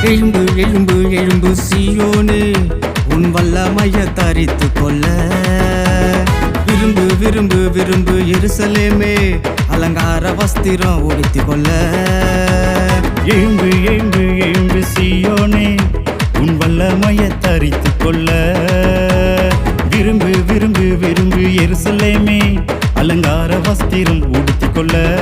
எழும்பு எழும்பு எழும்பு சீயோனே, உன் வல்லமைய தரித்து கொள்ள. விரும்பு விரும்பு விரும்பு எருசலேமே, அலங்கார வஸ்திரம் உடுத்திக் கொள்ள. எழும்பு எழும்பு எழும்பு சீயோனே, உன் வல்லமைய தரித்து கொள்ள. விரும்பு விரும்பு விரும்பு எருசலேமே, அலங்கார வஸ்திரம் உடுத்திக் கொள்ள.